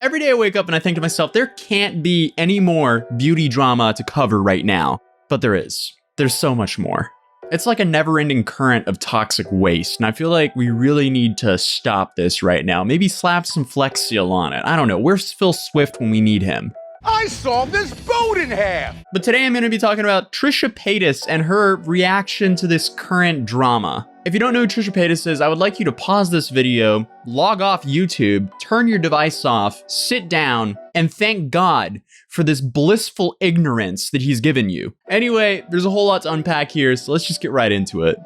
Every day I wake up and I think to myself, there can't be any more beauty drama to cover right now. But there is. There's so much more. It's like a never-ending current of toxic waste, and I feel like we really need to stop this right now. Maybe slap some Flex Seal on it. I don't know. Where's Phil Swift when we need him? I saw this boat in half! But today I'm going to be talking about Trisha Paytas and her reaction to this current drama. If you don't know who Trisha Paytas is, I would like you to pause this video, log off YouTube, turn your device off, sit down, and thank God for this blissful ignorance that he's given you. Anyway, there's a whole lot to unpack here, so let's just get right into it.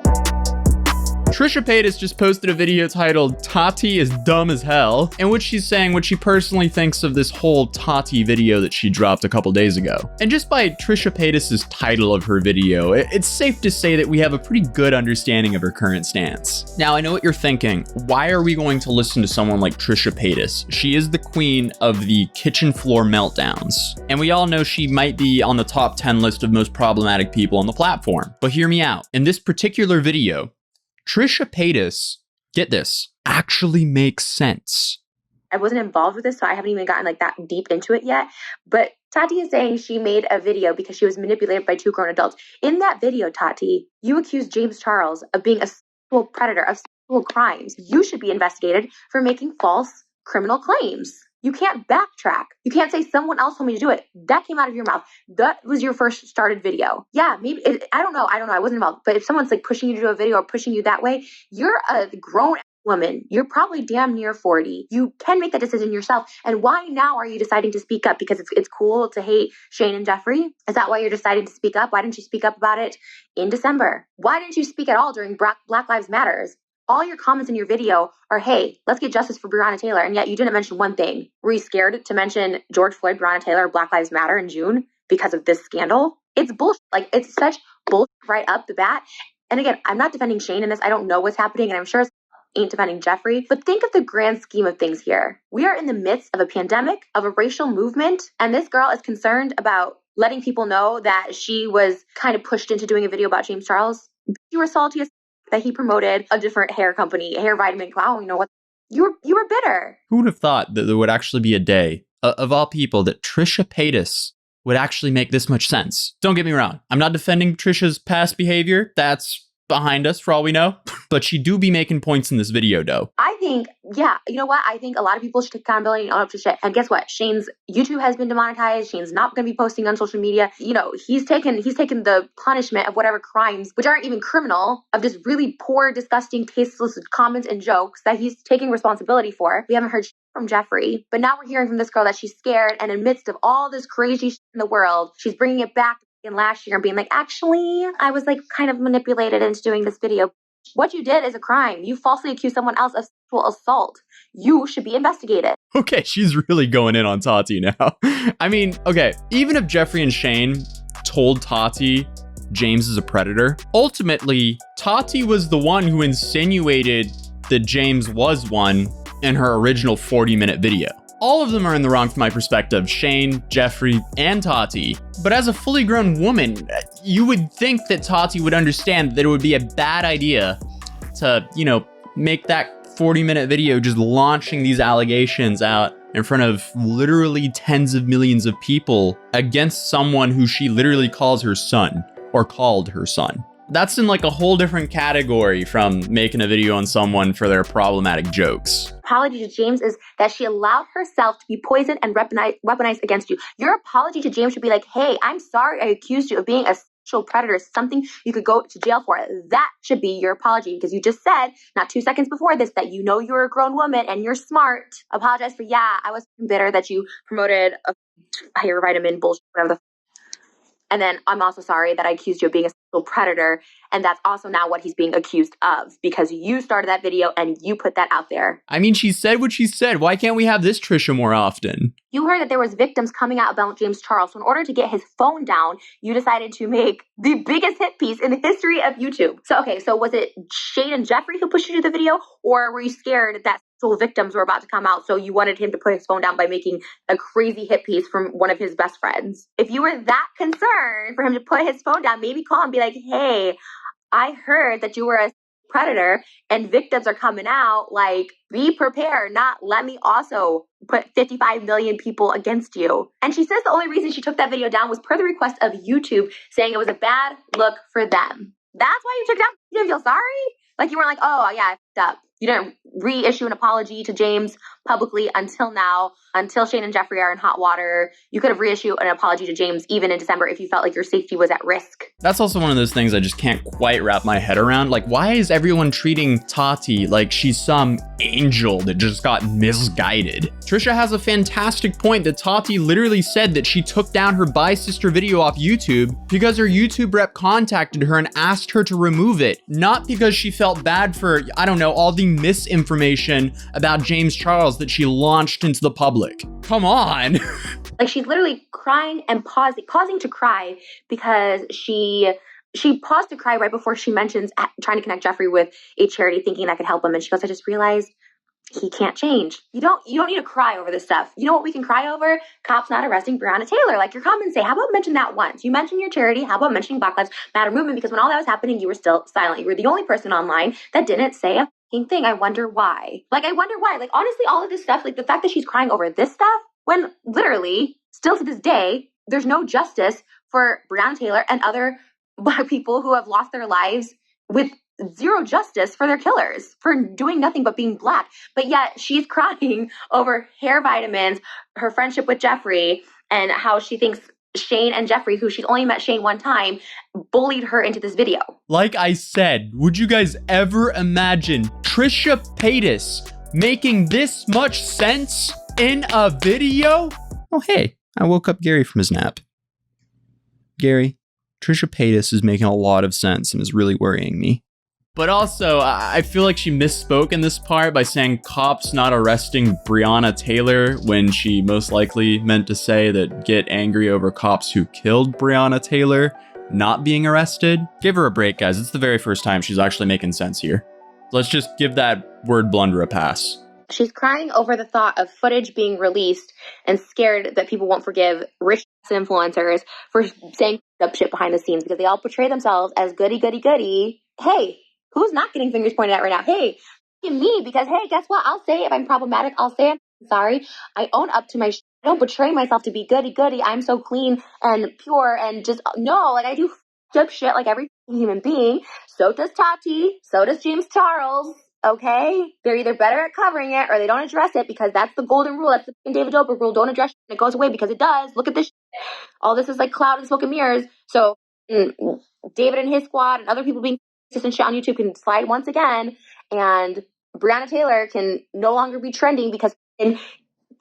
Trisha Paytas just posted a video titled "Tati is dumb as hell," in which she's saying what she personally thinks of this whole Tati video that she dropped a couple days ago. And just by Trisha Paytas' title of her video, it's safe to say that we have a pretty good understanding of her current stance. Now, I know what you're thinking. Why are we going to listen to someone like Trisha Paytas? She is the queen of the kitchen floor meltdowns. And we all know she might be on the top 10 list of most problematic people on the platform. But hear me out. In this particular video, Trisha Paytas, get this, actually makes sense. I wasn't involved with this, so I haven't even gotten like that deep into it yet. But Tati is saying she made a video because she was manipulated by two grown adults. In that video, Tati, you accused James Charles of being a sexual predator, of sexual crimes. You should be investigated for making false criminal claims. You can't backtrack. You can't say someone else told me to do it. That came out of your mouth. That was your first started video. Yeah, maybe, I don't know. I wasn't involved. But if someone's like pushing you to do a video or pushing you that way, you're a grown woman. You're probably damn near 40. You can make that decision yourself. And why now are you deciding to speak up? Because it's cool to hate Shane and Jeffree? Is that why you're deciding to speak up? Why didn't you speak up about it in December? Why didn't you speak at all during Black Lives Matters? All your comments in your video are, hey, let's get justice for Breonna Taylor. And yet you didn't mention one thing. Were you scared to mention George Floyd, Breonna Taylor, Black Lives Matter in June because of this scandal? It's bullshit. Like, it's such bullshit right up the bat. And again, I'm not defending Shane in this. I don't know what's happening. And I'm sure it's ain't defending Jeffree. But think of the grand scheme of things here. We are in the midst of a pandemic, of a racial movement. And this girl is concerned about letting people know that she was kind of pushed into doing a video about James Charles. You were salty as that he promoted a different hair company, hair vitamin. Wow, you know what? You were bitter. Who would have thought that there would actually be a day, of all people, that Trisha Paytas would actually make this much sense? Don't get me wrong. I'm not defending Trisha's past behavior. That's behind us for all we know. But she do be making points in this video, though. I think, yeah, you know what? I think a lot of people should take accountability and own up to shit. And guess what? Shane's YouTube has been demonetized. Shane's not going to be posting on social media. You know, he's taken the punishment of whatever crimes, which aren't even criminal, of just really poor, disgusting, tasteless comments and jokes that he's taking responsibility for. We haven't heard shit from Jeffree, but now we're hearing from this girl that she's scared, and in the midst of all this crazy shit in the world, she's bringing it back in last year and being like, actually, I was like kind of manipulated into doing this video. What you did is a crime. You falsely accused someone else of sexual assault. You should be investigated. Okay, she's really going in on Tati now. I mean, okay, even if Jeffree and Shane told Tati James is a predator, ultimately, Tati was the one who insinuated that James was one in her original 40-minute video. All of them are in the wrong from my perspective, Shane, Jeffree, and Tati. But as a fully grown woman, you would think that Tati would understand that it would be a bad idea to, you know, make that 40-minute video just launching these allegations out in front of literally tens of millions of people against someone who she literally calls her son, or called her son. That's in like a whole different category from making a video on someone for their problematic jokes. Apology to James is that she allowed herself to be poisoned and weaponized against you. Your apology to James should be like, hey, I'm sorry I accused you of being a sexual predator, something you could go to jail for. That should be your apology, because you just said not 2 seconds before this that you know you're a grown woman and you're smart. Apologize for, yeah, I was bitter that you promoted a hair vitamin bullshit, whatever the And then I'm also sorry that I accused you of being a sexual predator. And that's also now what he's being accused of, because you started that video and you put that out there. I mean, she said what she said. Why can't we have this Trisha more often? You heard that there was victims coming out about James Charles. So in order to get his phone down, you decided to make the biggest hit piece in the history of YouTube. So, okay, so was it Shane and Jeffree who pushed you to the video? Or were you scared that sexual victims were about to come out, so you wanted him to put his phone down by making a crazy hit piece from one of his best friends? If you were that concerned for him to put his phone down, maybe call and be like, hey, I heard that you were a predator and victims are coming out, like, be prepared, not let me also put 55 million people against you. And she says the only reason she took that video down was per the request of YouTube, saying it was a bad look for them. That's why you took it down? You didn't feel sorry? Like, you weren't like, oh, yeah, I fucked up. You didn't reissue an apology to James publicly until now, until Shane and Jeffree are in hot water. You could have reissued an apology to James even in December if you felt like your safety was at risk. That's also one of those things I just can't quite wrap my head around. Like, why is everyone treating Tati like she's some angel that just got misguided? Trisha has a fantastic point that Tati literally said that she took down her Bye Sister video off YouTube because her YouTube rep contacted her and asked her to remove it. Not because she felt bad for, I don't know, all the misinformation about James Charles that she launched into the public. Come on. Like, she's literally crying and pausing to cry because she paused to cry right before she mentions trying to connect Jeffree with a charity thinking that could help him. And she goes, I just realized he can't change. You don't need to cry over this stuff. You know what we can cry over? Cops not arresting Breonna Taylor. Like, your comments say, how about mention that once? You mentioned your charity. How about mentioning Black Lives Matter movement? Because when all that was happening, you were still silent. You were the only person online that didn't say a thing. I wonder why. Like, honestly, all of this stuff, like the fact that she's crying over this stuff, when literally, still to this day, there's no justice for Breonna Taylor and other Black people who have lost their lives with zero justice for their killers for doing nothing but being Black. But yet she's crying over hair vitamins, her friendship with Jeffree, and how she thinks Shane and Jeffree, who she's only met Shane one time, bullied her into this video. Like I said, would you guys ever imagine Trisha Paytas making this much sense in a video? Oh, hey, I woke up Gary from his nap. Gary, Trisha Paytas is making a lot of sense and is really worrying me. But also, I feel like she misspoke in this part by saying cops not arresting Breonna Taylor when she most likely meant to say that get angry over cops who killed Breonna Taylor not being arrested. Give her a break, guys. It's the very first time she's actually making sense here. Let's just give that word blunder a pass. She's crying over the thought of footage being released and scared that people won't forgive rich influencers for saying up shit behind the scenes because they all portray themselves as goody, goody, goody. Hey, who's not getting fingers pointed at right now? Hey, me, because hey, guess what? I'll say if I'm problematic, I'll say I'm sorry. I own up to my shit. I don't portray myself to be goody, goody. I'm so clean and pure and just, no, like I do up shit like every human being. So does Tati. So does James Charles. Okay? They're either better at covering it or they don't address it because that's the golden rule. That's the David Dobrik rule. Don't address it and it goes away because it does. Look at this shit. All this is like cloud and smoke and mirrors. So David and his squad and other people being and shit on YouTube can slide once again, and Breonna Taylor can no longer be trending because in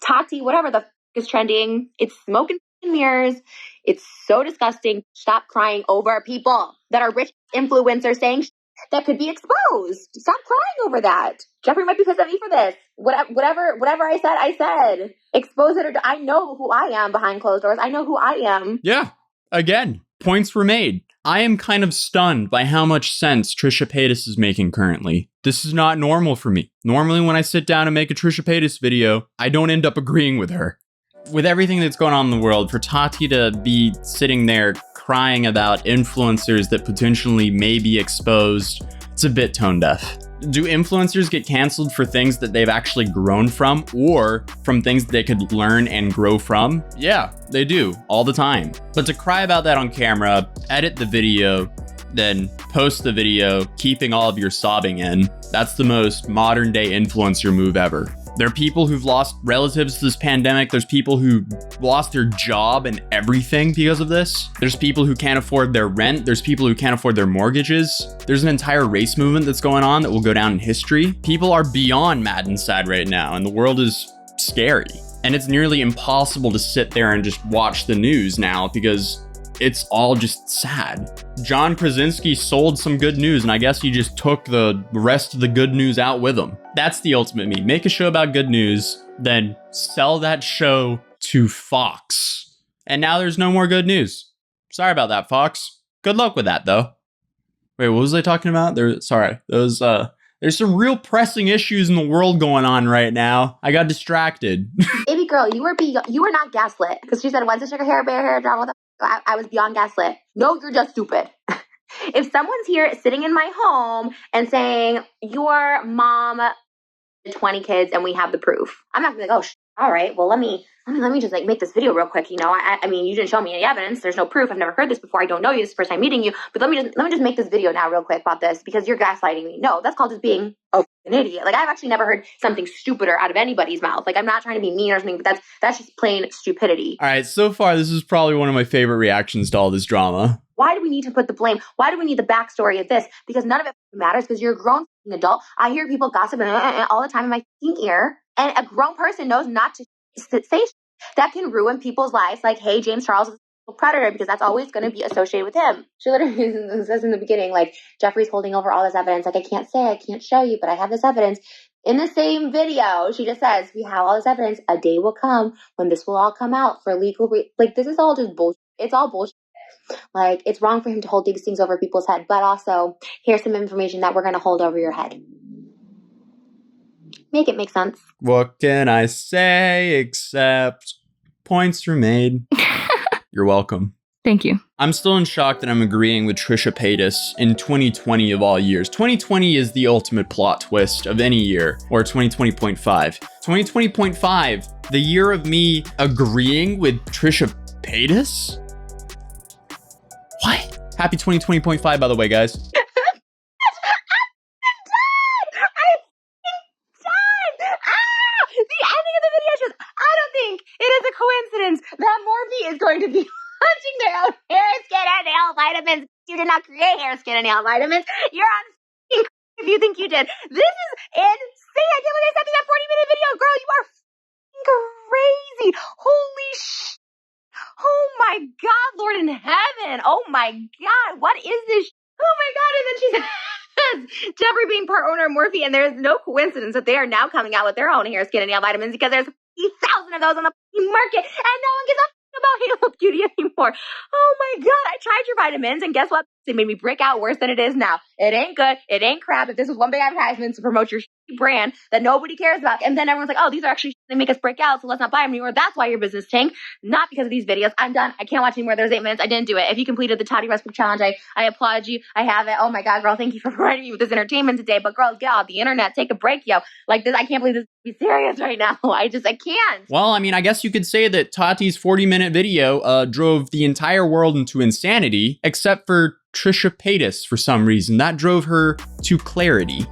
Tati, whatever the f is trending, it's smoke and mirrors. It's so disgusting. Stop crying over people that are rich influencers saying that could be exposed. Stop crying over that. Jeffree might be pissed at me for this. Whatever I said. Expose it, or I know who I am behind closed doors. I know who I am. Yeah. Again, points were made. I am kind of stunned by how much sense Trisha Paytas is making currently. This is not normal for me. Normally when I sit down and make a Trisha Paytas video, I don't end up agreeing with her. With everything that's going on in the world, for Tati to be sitting there crying about influencers that potentially may be exposed, it's a bit tone deaf. Do influencers get canceled for things that they've actually grown from or from things that they could learn and grow from? Yeah, they do all the time. But to cry about that on camera, edit the video, then post the video, keeping all of your sobbing in, that's the most modern day influencer move ever. There are people who've lost relatives to this pandemic. There's people who lost their job and everything because of this. There's people who can't afford their rent. There's people who can't afford their mortgages. There's an entire race movement that's going on that will go down in history. People are beyond mad and sad right now, and the world is scary. And it's nearly impossible to sit there and just watch the news now because it's all just sad. John Krasinski sold some good news, and I guess he just took the rest of the good news out with him. That's the ultimate me. Make a show about good news, then sell that show to Fox. And now there's no more good news. Sorry about that, Fox. Good luck with that, though. Wait, what was I talking about? There's some real pressing issues in the world going on right now. I got distracted. Baby girl, you were not gaslit because she said, "When's the sugar hair bear hair drama?" I was beyond gaslit. No, you're just stupid. If someone's here sitting in my home and saying, your mom had 20 kids and we have the proof, I'm not gonna be like, oh, all right, well, let me just like make this video real quick. You know, I mean, you didn't show me any evidence. There's no proof. I've never heard this before. I don't know you. This is the first time meeting you. But let me just make this video now real quick about this because you're gaslighting me. No, that's called just being an idiot. Like, I've actually never heard something stupider out of anybody's mouth. Like, I'm not trying to be mean or something, but that's just plain stupidity. All right, so far, this is probably one of my favorite reactions to all this drama. Why do we need to put the blame? Why do we need the backstory of this? Because none of it matters because you're a grown adult. I hear people gossiping all the time in my ear, and a grown person knows not to say that can ruin people's lives. Like, hey, James Charles is a predator because that's always going to be associated with him. She literally says in the beginning, like, Jeffrey's holding over all this evidence. Like, I can't show you, but I have this evidence. In the same video, she just says, we have all this evidence. A day will come when this will all come out for legal like, this is all just bullshit. It's all bullshit. Like, it's wrong for him to hold these things over people's head, but also, here's some information that we're going to hold over your head. Make it make sense. What can I say except points were made? You're welcome. Thank you. I'm still in shock that I'm agreeing with Trisha Paytas in 2020 of all years. 2020 is the ultimate plot twist of any year, or 2020.5. 2020.5, the year of me agreeing with Trisha Paytas? What? Happy 2020.5, by the way, guys. Coincidence that Morphe is going to be launching their own hair, skin, and nail vitamins. You did not create hair, skin, and nail vitamins. You're on if you think you did. This is insane. I can't believe I sent you that 40-minute video. Girl, you are crazy. Holy sh! Oh my God, Lord in heaven. Oh my God, what is this? Oh my God, and then she says, Jeffrey being part owner of Morphe, and there's no coincidence that they are now coming out with their own hair, skin, and nail vitamins because there's 50,000 of those on the market, and no one gives a about Halo Beauty anymore. Oh my God, I tried your vitamins, and guess what? They made me break out worse than it is now. It ain't good. It ain't crap. If this was one big advertisement to promote your brand that nobody cares about, and then everyone's like, oh, these are actually they make us break out, so let's not buy them anymore. That's why your business tanked, not because of these videos. I'm done. I can't watch anymore. There's 8 minutes. I didn't do it. If you completed the Tati Westbrook challenge, I applaud you. I have it. Oh my God, girl, thank you for providing me with this entertainment today. But girl, get off the internet. Take a break, yo. Like this, I can't believe this is serious right now. I can't. Well, I mean, I guess you could say that Tati's 40-minute video drove the entire world into insanity, except for Trisha Paytas for some reason. That drove her to clarity.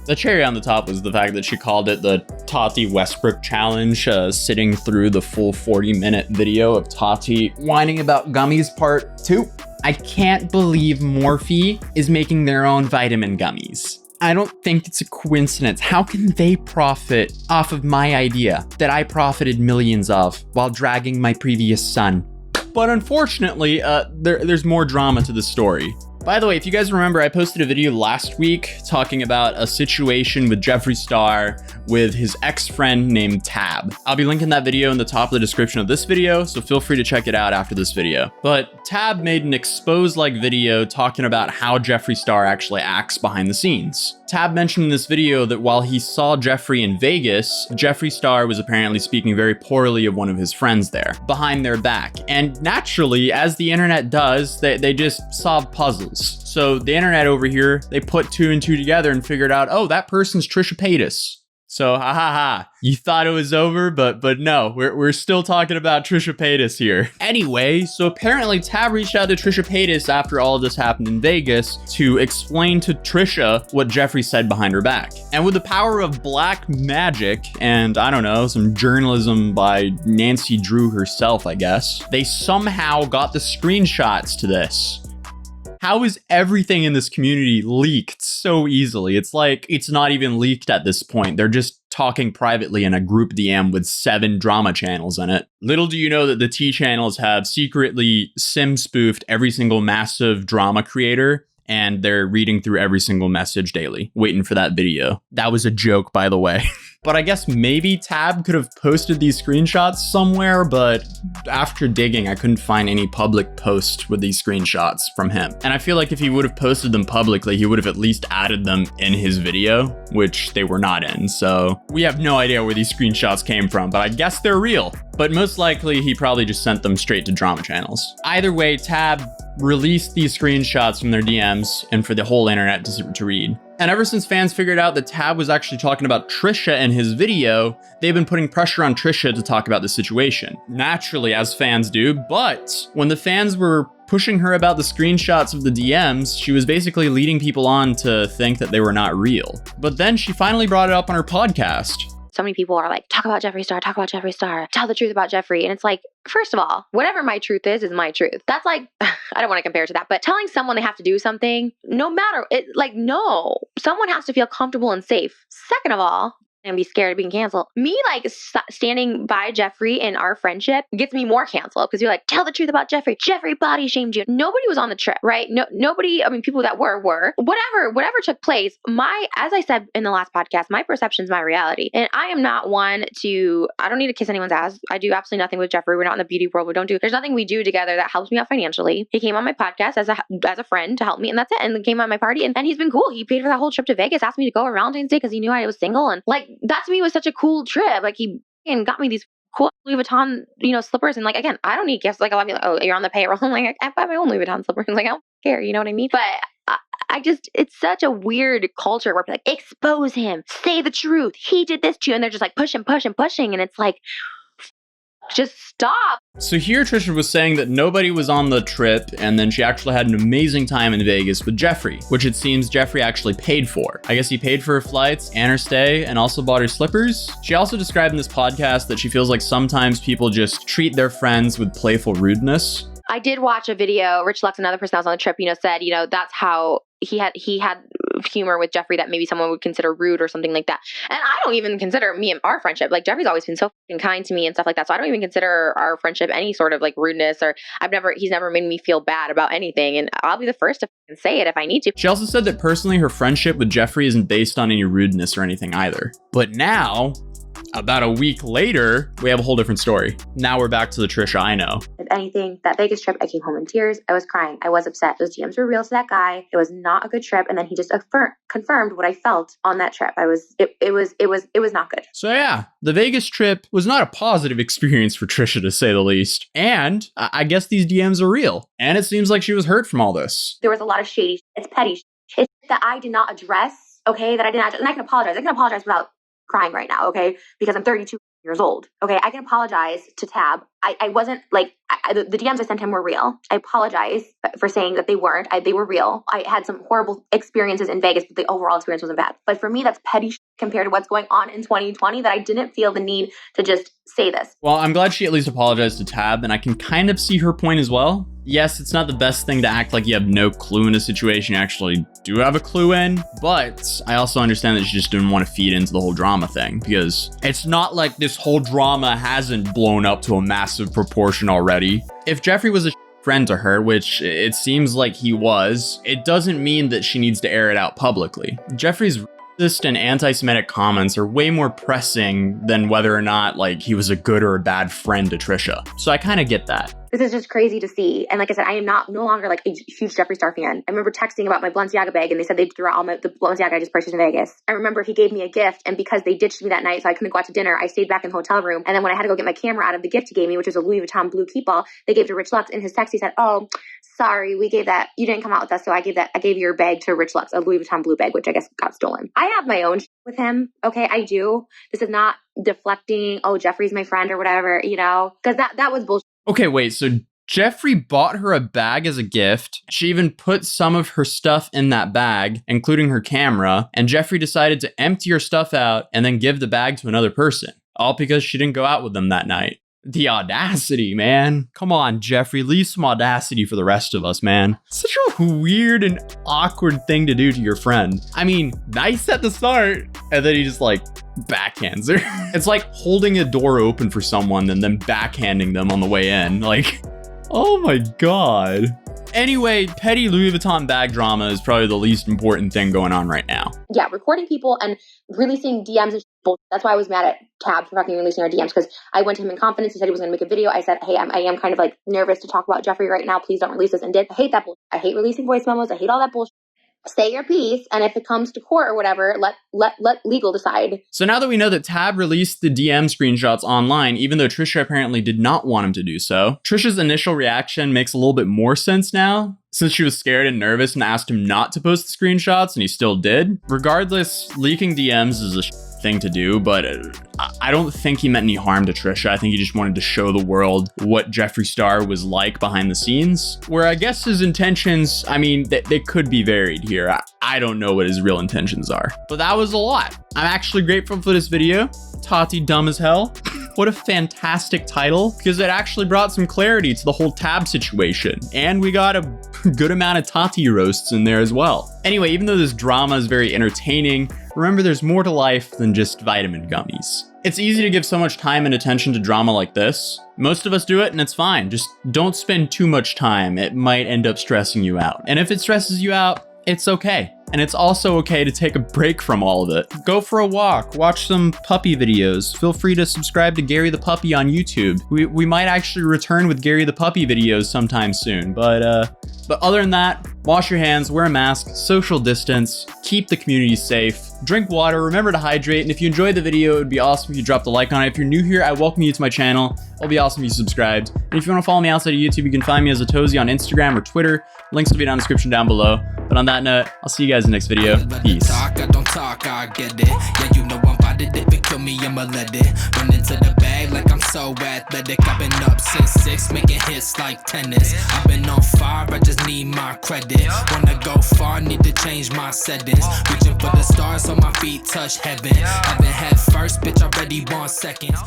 The cherry on the top was the fact that she called it the Tati Westbrook challenge, sitting through the full 40-minute video of Tati whining about gummies part 2. I can't believe Morphe is making their own vitamin gummies. I don't think it's a coincidence. How can they profit off of my idea that I profited millions of while dragging my previous son? But unfortunately, there's more drama to the story. By the way, if you guys remember, I posted a video last week talking about a situation with Jeffree Star with his ex-friend named Tab. I'll be linking that video in the top of the description of this video, so feel free to check it out after this video. But Tab made an expose-like video talking about how Jeffree Star actually acts behind the scenes. Tab mentioned in this video that while he saw Jeffree in Vegas, Jeffree Star was apparently speaking very poorly of one of his friends there, behind their back. And naturally, as the internet does, they just solve puzzles. So the internet over here, they put 2 and 2 together and figured out, oh, that person's Trisha Paytas. So, you thought it was over, but no, we're still talking about Trisha Paytas here. Anyway, so apparently Tab reached out to Trisha Paytas after all of this happened in Vegas to explain to Trisha what Jeffree said behind her back. And with the power of black magic and, I don't know, some journalism by Nancy Drew herself, I guess, they somehow got the screenshots to this. How is everything in this community leaked so easily? It's like it's not even leaked at this point. They're just talking privately in a group DM with 7 drama channels in it. Little do you know that the T channels have secretly sim spoofed every single massive drama creator, and they're reading through every single message daily, waiting for that video. That was a joke, by the way. But I guess maybe Tab could have posted these screenshots somewhere, but after digging, I couldn't find any public post with these screenshots from him. And I feel like if he would have posted them publicly, he would have at least added them in his video, which they were not in. So we have no idea where these screenshots came from, but I guess they're real. But most likely, he probably just sent them straight to drama channels. Either way, Tab released these screenshots from their DMs and for the whole internet to read. And ever since fans figured out that Tab was actually talking about Trisha in his video, they've been putting pressure on Trisha to talk about the situation. Naturally, as fans do, but when the fans were pushing her about the screenshots of the DMs, she was basically leading people on to think that they were not real. But then she finally brought it up on her podcast. So many people are like, talk about Jeffree Star, talk about Jeffree Star, tell the truth about Jeffree. And it's like, first of all, whatever my truth is my truth. That's like, I don't want to compare it to that, but telling someone they have to do something, no matter, no, someone has to feel comfortable and safe. Second of all, and be scared of being canceled. Me, like, standing by Jeffree in our friendship gets me more canceled because you're like, tell the truth about Jeffree. Jeffree body shamed you. Nobody was on the trip, right? Nobody, I mean, people that were. Whatever took place, as I said in the last podcast, my perception is my reality. And I am not one I don't need to kiss anyone's ass. I do absolutely nothing with Jeffree. We're not in the beauty world. There's nothing we do together that helps me out financially. He came on my podcast as a friend to help me, and that's it. And then came on my party, and he's been cool. He paid for that whole trip to Vegas, asked me to go on Valentine's Day because he knew I was single, and like, that to me was such a cool trip. Like, he got me these cool Louis Vuitton, slippers. And like, again, I don't need gifts. Like, a lot of people, oh, you're on the payroll. I'm like, I buy my own Louis Vuitton slippers. Like, I don't care. You know what I mean? But it's such a weird culture where people are like, expose him, say the truth. He did this to you. And they're just like, pushing. And it's like, just stop. So here Trisha was saying that nobody was on the trip, and then she actually had an amazing time in Vegas with Jeffree, which it seems Jeffree actually paid for. I guess he paid for her flights and her stay and also bought her slippers. She also described in this podcast that she feels like sometimes people just treat their friends with playful rudeness. I did watch a video. Rich Lux, another person that was on the trip, said, that's how he had humor with Jeffree that maybe someone would consider rude or something like that. And I don't even consider me and our friendship, like, Jeffree's always been so fucking kind to me and stuff like that. So I don't even consider our friendship any sort of like rudeness, or he's never made me feel bad about anything. And I'll be the first to say it if I need to. She also said that personally her friendship with Jeffree isn't based on any rudeness or anything either. But now, about a week later, we have a whole different story. Now we're back to the Trisha I know. If anything, that Vegas trip, I came home in tears. I was crying. I was upset. Those DMs were real to that guy. It was not a good trip. And then he just confirmed what I felt on that trip. It was not good. So yeah, the Vegas trip was not a positive experience for Trisha, to say the least. And I guess these DMs are real. And it seems like she was hurt from all this. There was a lot of shady. It's petty. It's that I did not address. Okay, that I did not. And I can apologize. I can apologize without crying right now, okay? Because I'm 32 years old, okay? I can apologize to Tab. I wasn't like, the DMs I sent him were real. I apologize for saying that they weren't. They were real. I had some horrible experiences in Vegas, but the overall experience wasn't bad. But for me, that's petty compared to what's going on in 2020, that I didn't feel the need to just say this. Well, I'm glad she at least apologized to Tab, and I can kind of see her point as well. Yes, it's not the best thing to act like you have no clue in a situation you actually do have a clue in, but I also understand that she just didn't want to feed into the whole drama thing, because it's not like this whole drama hasn't blown up to a massive proportion already. If Jeffree was a friend to her, which it seems like he was, it doesn't mean that she needs to air it out publicly. Jeffree's racist and anti-Semitic comments are way more pressing than whether or not like he was a good or a bad friend to Trisha. So I kind of get that. This is just crazy to see. And like I said, I am no longer like a huge Jeffree Star fan. I remember texting about my Balenciaga bag, and they said they threw out all the Balenciaga I just purchased in Vegas. I remember he gave me a gift, and because they ditched me that night, so I couldn't go out to dinner, I stayed back in the hotel room. And then when I had to go get my camera out of the gift he gave me, which was a Louis Vuitton blue keepball, they gave to Rich Lux. In his text, he said, "Oh, sorry, we gave that. You didn't come out with us, so I gave your bag to Rich Lux, a Louis Vuitton blue bag, which I guess got stolen." I have my own with him. Okay, I do. This is not deflecting. Oh, Jeffree's my friend or whatever, because that was bullshit. Okay, wait. So Jeffree bought her a bag as a gift. She even put some of her stuff in that bag, including her camera, and Jeffree decided to empty her stuff out and then give the bag to another person, all because she didn't go out with them that night. The audacity, man. Come on, Jeffree, leave some audacity for the rest of us, man. Such a weird and awkward thing to do to your friend. I mean, nice at the start, and then he just like backhands her. It's like holding a door open for someone and then backhanding them on the way in. Like, oh my God. Anyway, petty Louis Vuitton bag drama is probably the least important thing going on right now. Yeah, recording people and releasing DMs and bullshit. That's why I was mad at Tab for fucking releasing our DMs, because I went to him in confidence. He said he was going to make a video. I said, hey, I am kind of like nervous to talk about Jeffree right now. Please don't release this, and did. I hate that bullshit. I hate releasing voice memos. I hate all that bullshit. say your piece, and if it comes to court or whatever, let legal decide. So now that we know that Tab released the DM screenshots online, even though Trisha apparently did not want him to do so, Trisha's initial reaction makes a little bit more sense now, since she was scared and nervous and asked him not to post the screenshots, and he still did. Regardless, leaking DMs is a thing to do, but I don't think he meant any harm to Trisha. I think he just wanted to show the world what Jeffree Star was like behind the scenes, where I guess his intentions, I mean, they could be varied here. I don't know what his real intentions are, but that was a lot. I'm actually grateful for this video. Tati dumb as hell. What a fantastic title, because it actually brought some clarity to the whole Tab situation. And we got a good amount of Tati roasts in there as well. Anyway, even though this drama is very entertaining, remember there's more to life than just vitamin gummies. It's easy to give so much time and attention to drama like this. Most of us do it and it's fine. Just don't spend too much time. It might end up stressing you out. And if it stresses you out, it's okay. And it's also okay to take a break from all of it. Go for a walk, watch some puppy videos. Feel free to subscribe to Gary the Puppy on YouTube. We might actually return with Gary the Puppy videos sometime soon. But other than that, wash your hands, wear a mask, social distance, keep the community safe, drink water, remember to hydrate. And if you enjoyed the video, it would be awesome if you dropped a like on it. If you're new here, I welcome you to my channel. It'll be awesome if you subscribed. And if you want to follow me outside of YouTube, you can find me as Atozy on Instagram or Twitter. Links will be down in the description down below. But on that note, I'll see you guys in the next video. Peace. I don't talk, I get it. Yeah, you know I'm about it. If it kill me, I'ma let it. Run into the bag like I'm so athletic. I've been up since 6, making hits like tennis. I've been on fire, I just need my credit. Wanna go far, need to change my settings. Reaching for the stars, so my feet touch heaven. Haven't had first, bitch, already want seconds.